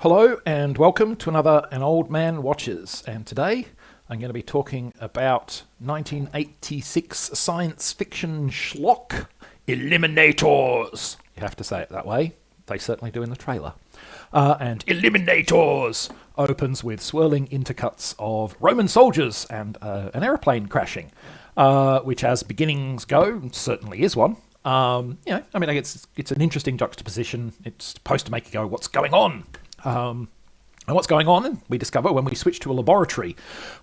Hello and welcome to another An Old Man Watches, and today I'm going to be talking about 1986 science fiction schlock, Eliminators. You have to say it that way. They certainly do in the trailer. And Eliminators opens with swirling intercuts of Roman soldiers and an aeroplane crashing, which as beginnings go, certainly is one. I guess it's an interesting juxtaposition. It's supposed to make you go, what's going on? And what's going on, we discover when we switch to a laboratory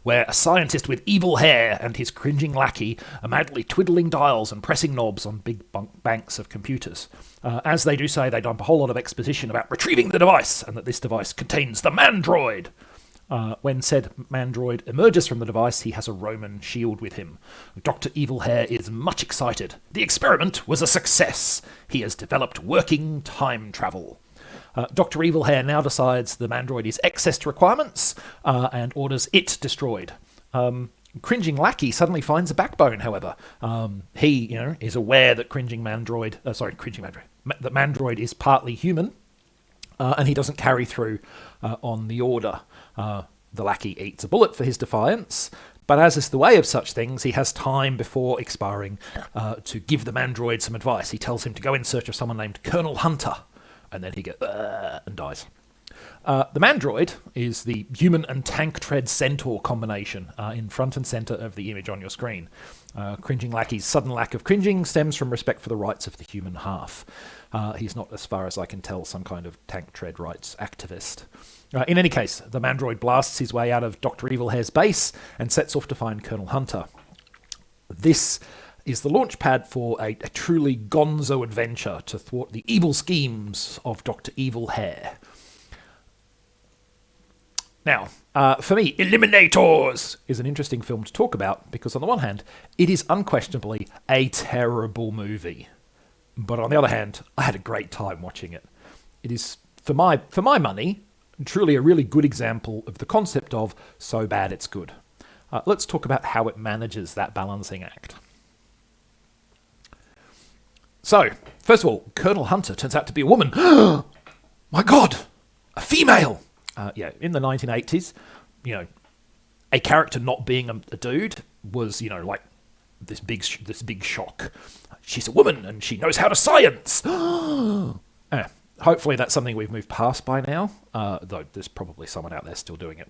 where a scientist with evil hair and his cringing lackey are madly twiddling dials and pressing knobs on big banks of computers. As they do say, they dump a whole lot of exposition about retrieving the device and that this device contains the Mandroid. When said Mandroid emerges from the device, he has a Roman shield with him. Dr. Evil Hair is much excited. The experiment was a success. He has developed working time travel. Dr. Evil Hair now decides the Mandroid is excess to requirements and orders it destroyed. Cringing Lackey suddenly finds a backbone, however. He, is aware that that Mandroid is partly human, and he doesn't carry through on the order. The Lackey eats a bullet for his defiance, but as is the way of such things, he has time before expiring to give the Mandroid some advice. He tells him to go in search of someone named Colonel Hunter. And then he gets and dies. The Mandroid is the human and tank tread centaur combination in front and centre of the image on your screen. Cringing Lackey's sudden lack of cringing stems from respect for the rights of the human half. He's not, as far as I can tell, some kind of tank tread rights activist. In any case, the Mandroid blasts his way out of Dr. Evil Hair's base and sets off to find Colonel Hunter. This is the launch pad for a truly gonzo adventure to thwart the evil schemes of Dr. Evil Hair. Now, for me, Eliminators is an interesting film to talk about because, on the one hand, it is unquestionably a terrible movie. But on the other hand, I had a great time watching it. It is, for my money, truly a really good example of the concept of so bad it's good. Let's talk about how it manages that balancing act. So, first of all, Colonel Hunter turns out to be a woman. My God, a female! In the 1980s, a character not being a dude was, like this big shock. She's a woman and she knows how to science. Hopefully that's something we've moved past by now, though there's probably someone out there still doing it.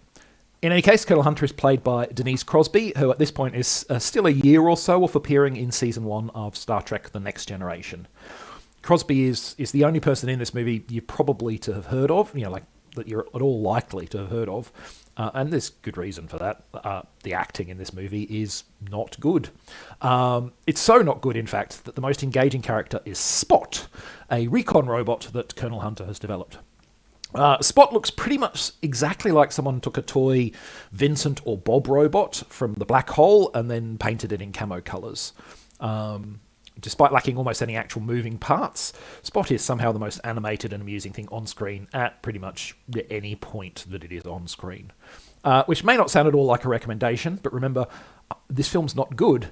In any case, Colonel Hunter is played by Denise Crosby, who at this point is still a year or so off appearing in Season 1 of Star Trek The Next Generation. Crosby is the only person in this movie you're probably to have heard of, that you're at all likely to have heard of, and there's good reason for that. The acting in this movie is not good. It's so not good, in fact, that the most engaging character is Spot, a recon robot that Colonel Hunter has developed. Spot looks pretty much exactly like someone took a toy Vincent or Bob robot from the Black Hole and then painted it in camo colours. Despite lacking almost any actual moving parts, Spot is somehow the most animated and amusing thing on screen at pretty much any point that it is on screen. Which may not sound at all like a recommendation, but remember, this film's not good.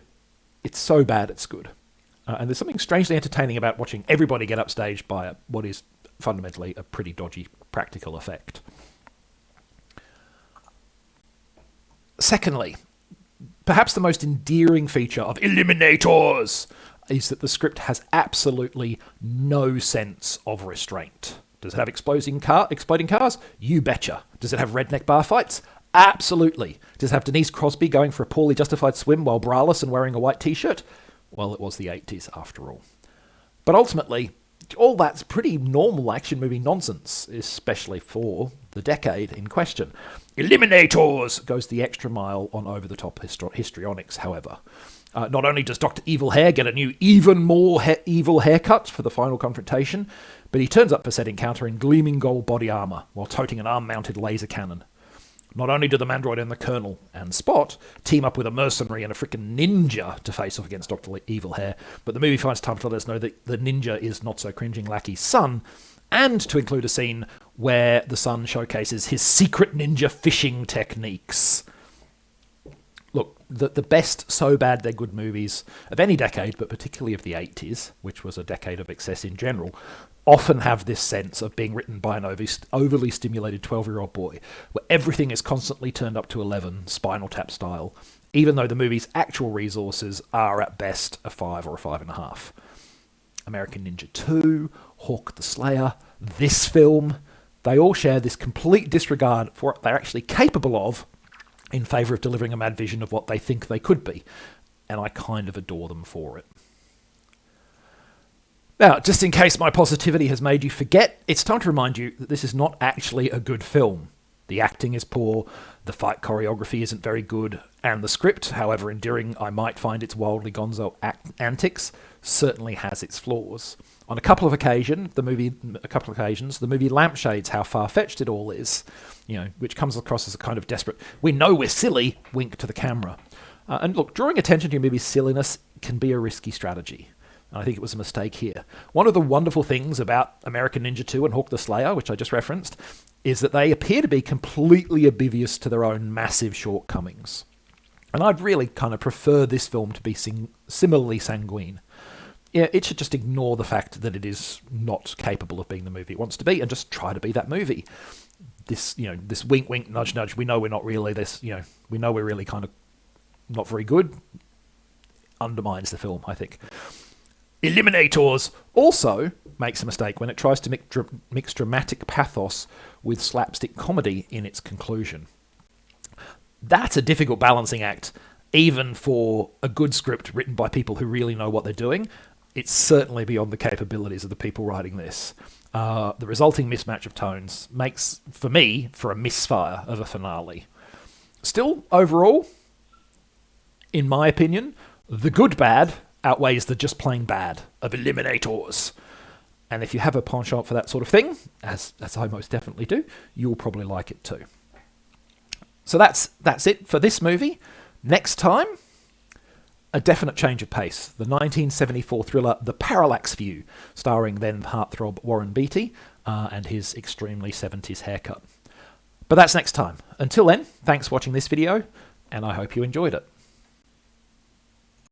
It's so bad it's good. And there's something strangely entertaining about watching everybody get upstaged by what is fundamentally a pretty dodgy practical effect. Secondly, perhaps the most endearing feature of Eliminators is that the script has absolutely no sense of restraint. Does it have exploding cars? You betcha. Does it have redneck bar fights? Absolutely. Does it have Denise Crosby going for a poorly justified swim while braless and wearing a white t-shirt? Well, it was the 80s after all. But ultimately, all that's pretty normal action movie nonsense, especially for the decade in question. Eliminators goes the extra mile on over-the-top histrionics, however. Not only does Dr. Evil Hair get a new, even more evil haircut for the final confrontation, but he turns up for said encounter in gleaming gold body armour while toting an arm-mounted laser cannon. Not only do the Mandroid and the Colonel and Spot team up with a mercenary and a frickin' ninja to face off against Dr. Evil Hair, but the movie finds time to let us know that the ninja is not so cringing Lackey's son, and to include a scene where the son showcases his secret ninja fishing techniques. Look, the best so bad they're good movies of any decade, but particularly of the 80s, which was a decade of excess in general, often have this sense of being written by an overly stimulated 12-year-old boy, where everything is constantly turned up to 11, Spinal Tap style, even though the movie's actual resources are at best a 5 or a 5.5. American Ninja 2, Hawk the Slayer, this film, they all share this complete disregard for what they're actually capable of in favour of delivering a mad vision of what they think they could be. And I kind of adore them for it. Now, just in case my positivity has made you forget, it's time to remind you that this is not actually a good film. The acting is poor, the fight choreography isn't very good, and the script, however endearing I might find its wildly gonzo antics, certainly has its flaws. On a couple of occasions, the movie lampshades how far-fetched it all is, which comes across as a kind of desperate, we know we're silly, wink to the camera. And look, drawing attention to your movie's silliness can be a risky strategy. I think it was a mistake here. One of the wonderful things about American Ninja 2 and Hawk the Slayer, which I just referenced, is that they appear to be completely oblivious to their own massive shortcomings. And I'd really kind of prefer this film to be similarly sanguine. Yeah, it should just ignore the fact that it is not capable of being the movie it wants to be and just try to be that movie. This wink, wink, nudge, nudge, we know we're not really this, we know we're really kind of not very good, undermines the film, I think. Eliminators also makes a mistake when it tries to mix dramatic pathos with slapstick comedy in its conclusion. That's a difficult balancing act, even for a good script written by people who really know what they're doing. It's certainly beyond the capabilities of the people writing this. The resulting mismatch of tones makes, for me, for a misfire of a finale. Still, overall, in my opinion, the good bad outweighs the just plain bad of Eliminators. And if you have a penchant for that sort of thing, as I most definitely do, you'll probably like it too. So that's it for this movie. Next time, a definite change of pace. The 1974 thriller The Parallax View, starring then heartthrob Warren Beatty and his extremely 70s haircut. But that's next time. Until then, thanks for watching this video, and I hope you enjoyed it.